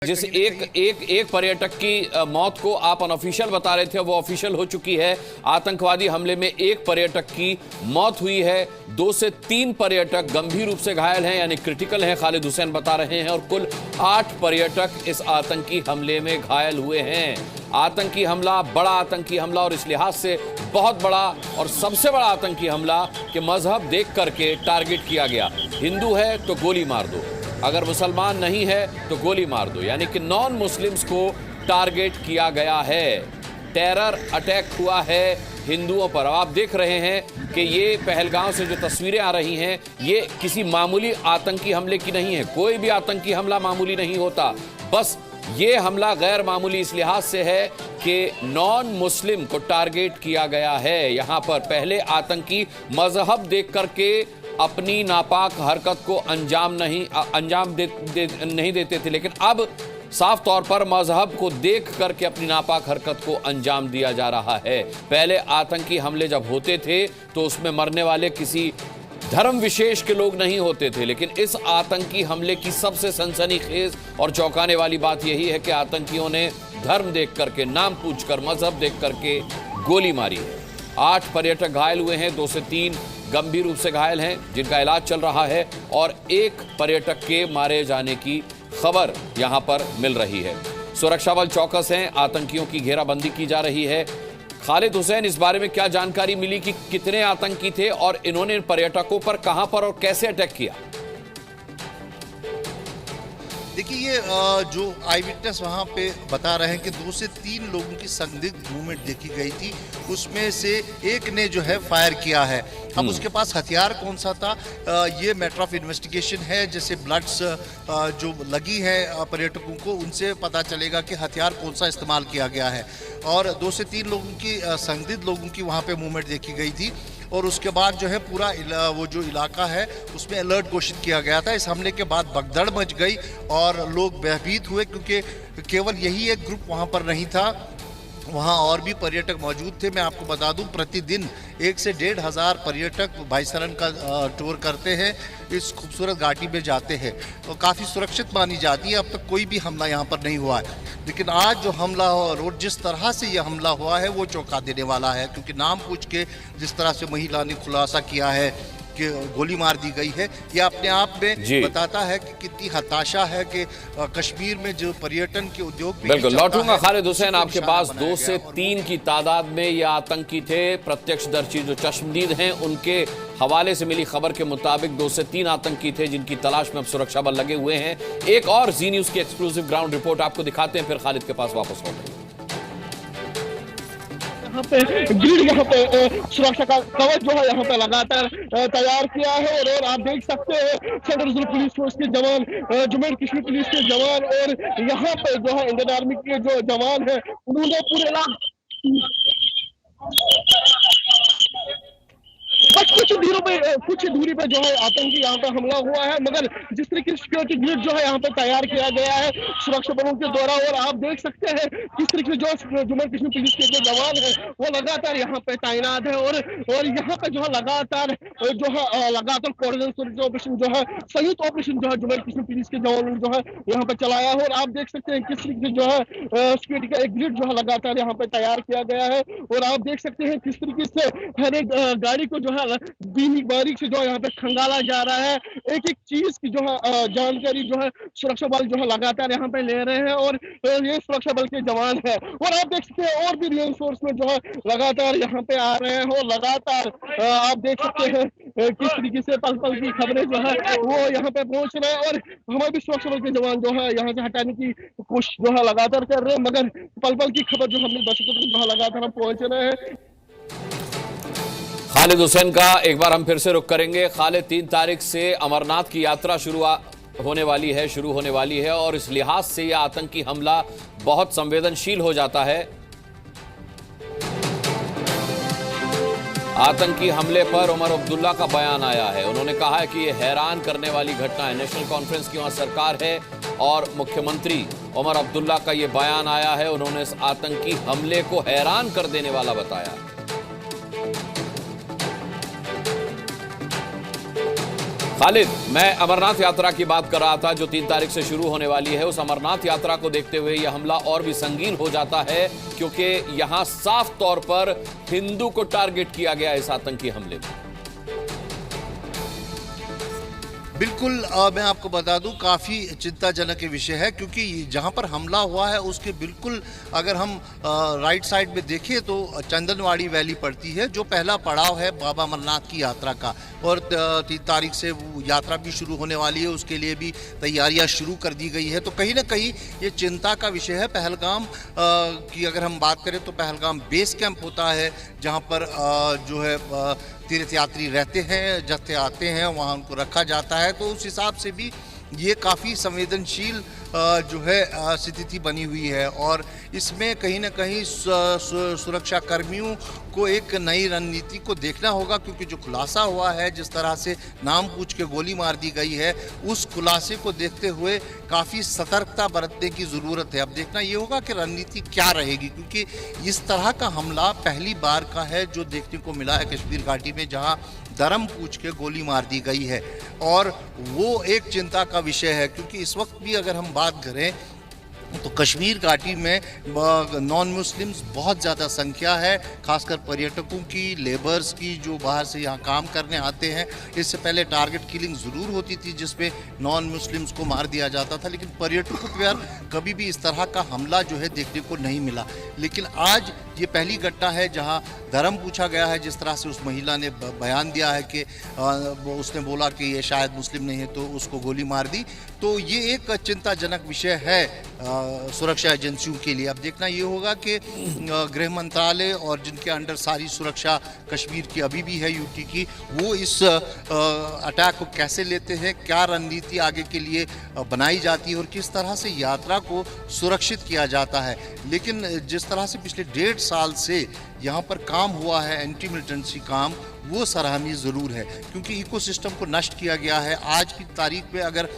जिस एक पर्यटक की मौत को आप अनऑफिशियल बता रहे थे, वो ऑफिशियल हो चुकी है। आतंकवादी हमले में एक पर्यटक की मौत हुई है, 2 से 3 पर्यटक गंभीर रूप से घायल हैं, यानी क्रिटिकल हैं, खालिद हुसैन बता रहे हैं, और कुल 8 पर्यटक इस आतंकी हमले में घायल हुए हैं। आतंकी हमला, बड़ा आतंकी हमला, और इस लिहाज से बहुत बड़ा और सबसे बड़ा आतंकी हमला कि मजहब देख करके टारगेट किया गया। हिंदू है तो गोली मार दो, अगर मुसलमान नहीं है तो गोली मार दो, यानी कि नॉन मुस्लिम्स को टारगेट किया गया है। टेरर अटैक हुआ है हिंदुओं पर। अब आप देख रहे हैं कि ये पहलगांव से जो तस्वीरें आ रही हैं, ये किसी मामूली आतंकी हमले की नहीं है। कोई भी आतंकी हमला मामूली नहीं होता, बस ये हमला गैर मामूली इस लिहाज से है कि नॉन मुस्लिम को टारगेट किया गया है। यहां पर पहले आतंकी मजहब देख करके अपनी नापाक हरकत को अंजाम नहीं देते थे, लेकिन अब साफ तौर पर मजहब को देख करके अपनी नापाक हरकत को अंजाम दिया जा रहा है। पहले आतंकी हमले जब होते थे तो उसमें मरने वाले किसी धर्म विशेष के लोग नहीं होते थे, लेकिन इस आतंकी हमले की सबसे सनसनीखेज और चौंकाने वाली बात यही है कि आतंकियों ने धर्म देख करके, नाम पूछकर, मजहब देख करके गोली मारी है। 8 पर्यटक घायल हुए हैं, 2 से 3 गंभीर रूप से घायल हैं जिनका इलाज चल रहा है, और 1 पर्यटक के मारे जाने की खबर यहां पर मिल रही है। सुरक्षा बल चौकस हैं, आतंकियों की घेराबंदी की जा रही है। खालिद हुसैन, इस बारे में क्या जानकारी मिली कि कितने आतंकी थे और इन्होंने पर्यटकों पर कहां पर और कैसे अटैक किया? देखिए, ये जो आई विटनेस वहाँ पे बता रहे हैं कि 2 से 3 लोगों की संदिग्ध मूवमेंट देखी गई थी, उसमें से एक ने जो है फायर किया है। अब उसके पास हथियार कौन सा था, ये मैटर ऑफ इन्वेस्टिगेशन है। जैसे ब्लड्स जो लगी है पर्यटकों को, उनसे पता चलेगा कि हथियार कौन सा इस्तेमाल किया गया है। और 2 से 3 लोगों की संदिग्ध लोगों की वहाँ पे मूवमेंट देखी गई थी, और उसके बाद जो है पूरा वो जो इलाका है उसमें अलर्ट घोषित किया गया था। इस हमले के बाद भगदड़ मच गई और लोग भयभीत हुए, क्योंकि केवल यही एक ग्रुप वहाँ पर नहीं था, वहाँ और भी पर्यटक मौजूद थे। मैं आपको बता दूं, प्रतिदिन 1 से 1,500 पर्यटक भाईसरन का टूर करते हैं, इस खूबसूरत घाटी में जाते हैं, तो काफ़ी सुरक्षित मानी जाती है। अब तक कोई भी हमला यहाँ पर नहीं हुआ है, लेकिन आज जो हमला हुआ, जिस तरह से यह हमला हुआ है, वो चौंका देने वाला है। क्योंकि नाम पूछ के जिस तरह से महिला ने खुलासा किया है कि गोली मार दी गई है, यह अपने आप में बताता है कि कितनी हताशा है कि कश्मीर में जो पर्यटन के उद्योग। बिल्कुल लौटूंगा खालिद हुसैन आपके पास। 2 से 3 की तादाद में ये आतंकी थे। प्रत्यक्षदर्शी जो चश्मदीद हैं, उनके हवाले से मिली खबर के मुताबिक 2 से 3 आतंकी थे जिनकी तलाश में अब सुरक्षा बल लगे हुए हैं। एक और जी न्यूज की एक्सक्लूसिव ग्राउंड रिपोर्ट आपको दिखाते हैं, फिर खालिद के पास वापस लौटेंगे। यहाँ पे ग्रिड, यहाँ पे सुरक्षा का कवच जो है यहाँ पे लगातार तैयार किया है, और आप देख सकते हैं सेंट्रल रिजर्व पुलिस फोर्स के जवान, जम्मू एंड कश्मीर पुलिस के जवान, और यहाँ पे जो है इंडियन आर्मी के जो जवान है, उन्होंने पूरे कुछ दूरी पे जो है आतंकी यहाँ पे हमला हुआ है, मगर जिस तरीके से सिक्योरिटी ग्रिड जो है यहाँ पे तैयार किया गया है सुरक्षा बलों के द्वारा, और आप देख सकते हैं किस तरीके से जो जम्मू एंड कश्मीर पुलिस के जो जवान है वो लगातार यहाँ पे तैनात है, और यहाँ पे जो है लगातार कोऑर्डिनेशन ऑपरेशन जो है, संयुक्त ऑपरेशन जो है जम्मू एंड कश्मीर पुलिस के जवानों ने जो है यहाँ पे चलाया है। और आप देख सकते हैं किस तरीके से जो है सिक्योरिटी का एक ग्रिड जो है लगातार यहाँ पे तैयार किया गया है, और आप देख सकते हैं किस तरीके से हर एक गाड़ी को जो है बारीक से जो है यहाँ पे खंगाला जा रहा है। एक एक चीज की जो है जानकारी जो है सुरक्षा बल जो है लगातार यहाँ पे ले रहे हैं, और ये सुरक्षा बल के जवान है। और आप देख सकते हैं और भी रिइंफोर्समेंट जो है लगातार यहाँ पे आ रहे हैं, और लगातार आप देख सकते हैं किस तरीके से पल पल की खबरें जो है वो यहाँ पे पहुंच रहे हैं, और हमारे भी सुरक्षा बल के जवान जो है यहाँ से हटाने की कोशिश जो है लगातार कर रहे हैं, मगर पल पल की खबर जो हमने दर्शकों तक जो है लगातार हम पहुंच रहे हैं। खालिद हुसैन का एक बार हम फिर से रुख करेंगे। खालिद, 3 तारीख से अमरनाथ की यात्रा शुरू होने वाली है, और इस लिहाज से यह आतंकी हमला बहुत संवेदनशील हो जाता है। आतंकी हमले पर उमर अब्दुल्ला का बयान आया है। उन्होंने कहा है कि यह हैरान करने वाली घटना है। नेशनल कॉन्फ्रेंस की वहां सरकार है और मुख्यमंत्री उमर अब्दुल्ला का यह बयान आया है। उन्होंने इस आतंकी हमले को हैरान कर देने वाला बताया। खालिद, मैं अमरनाथ यात्रा की बात कर रहा था जो 3 तारीख से शुरू होने वाली है। उस अमरनाथ यात्रा को देखते हुए यह हमला और भी संगीन हो जाता है, क्योंकि यहां साफ तौर पर हिंदू को टारगेट किया गया इस आतंकी हमले में। बिल्कुल, मैं आपको बता दूं काफ़ी चिंताजनक विषय है, क्योंकि जहां पर हमला हुआ है उसके बिल्कुल अगर हम राइट साइड में देखें तो चंदनवाड़ी वैली पड़ती है, जो पहला पड़ाव है बाबा अमरनाथ की यात्रा का। और 3 तारीख से वो यात्रा भी शुरू होने वाली है, उसके लिए भी तैयारियां शुरू कर दी गई है। तो कहीं ना कहीं ये चिंता का विषय है। पहलगाम की अगर हम बात करें तो पहलगाम बेस कैंप होता है, जहां पर जो है तीर्थयात्री रहते हैं, जत्थे आते हैं, वहाँ उनको रखा जाता है। तो उस हिसाब से भी ये काफ़ी संवेदनशील जो है स्थिति बनी हुई है, और इसमें कहीं ना कहीं सुरक्षा कर्मियों को एक नई रणनीति को देखना होगा, क्योंकि जो खुलासा हुआ है, जिस तरह से नाम पूछ के गोली मार दी गई है, उस खुलासे को देखते हुए काफ़ी सतर्कता बरतने की ज़रूरत है। अब देखना ये होगा कि रणनीति क्या रहेगी, क्योंकि इस तरह का हमला पहली बार का है जो देखने को मिला है कश्मीर घाटी में, जहां धर्म पूछ के गोली मार दी गई है। और वो एक चिंता का विषय है, क्योंकि इस वक्त भी अगर हम बात करें तो कश्मीर घाटी में नॉन मुस्लिम्स बहुत ज़्यादा संख्या है, खासकर पर्यटकों की, लेबर्स की, जो बाहर से यहाँ काम करने आते हैं। इससे पहले टारगेट किलिंग ज़रूर होती थी जिसमें नॉन मुस्लिम्स को मार दिया जाता था, लेकिन पर्यटकों पर कभी भी इस तरह का हमला जो है देखने को नहीं मिला। लेकिन आज ये पहली घटना है जहां धर्म पूछा गया है। जिस तरह से उस महिला ने बयान दिया है कि उसने बोला कि ये शायद मुस्लिम नहीं है, तो उसको गोली मार दी। तो ये एक चिंताजनक विषय है सुरक्षा एजेंसियों के लिए। अब देखना ये होगा कि गृह मंत्रालय और जिनके अंडर सारी सुरक्षा कश्मीर की अभी भी है, यूटी की, वो इस अटैक को कैसे लेते हैं, क्या रणनीति आगे के लिए बनाई जाती है और किस तरह से यात्रा को सुरक्षित किया जाता है। लेकिन जिस तरह से पिछले 1.5 साल से यहाँ पर काम हुआ है, एंटी मिलिटेंसी काम, वो सराहनीय ज़रूर है, क्योंकि इकोसिस्टम को नष्ट किया गया है। आज की तारीख में अगर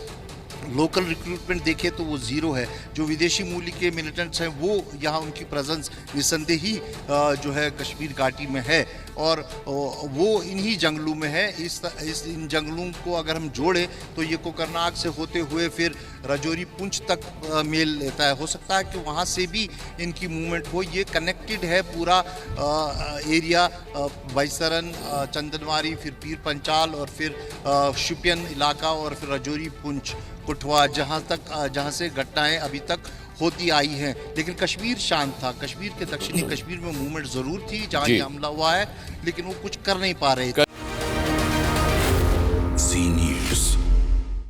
लोकल रिक्रूटमेंट देखें तो वो ज़ीरो है। जो विदेशी मूल्य के मिलिटेंट्स हैं वो यहाँ उनकी प्रेजेंस निस्संदेह ही जो है कश्मीर घाटी में है, और वो इन्हीं जंगलों में है। इन जंगलों को अगर हम जोड़ें तो ये कोकरनाग से होते हुए फिर राजौरी पुंछ तक मेल लेता है। हो सकता है कि वहाँ से भी इनकी मूवमेंट हो। ये कनेक्टेड है पूरा एरिया, बैसरन, चंदनवारी, फिर पीर पंचाल, और फिर शुपियन इलाका, और फिर राजौरी पुंछ, कुठवा, जहाँ से घटनाएं अभी तक होती आई हैं। लेकिन कश्मीर शांत था। कश्मीर के दक्षिणी कश्मीर में मूवमेंट जरूर थी जहाँ ये हमला हुआ है, लेकिन वो कुछ कर नहीं पा रहे थे।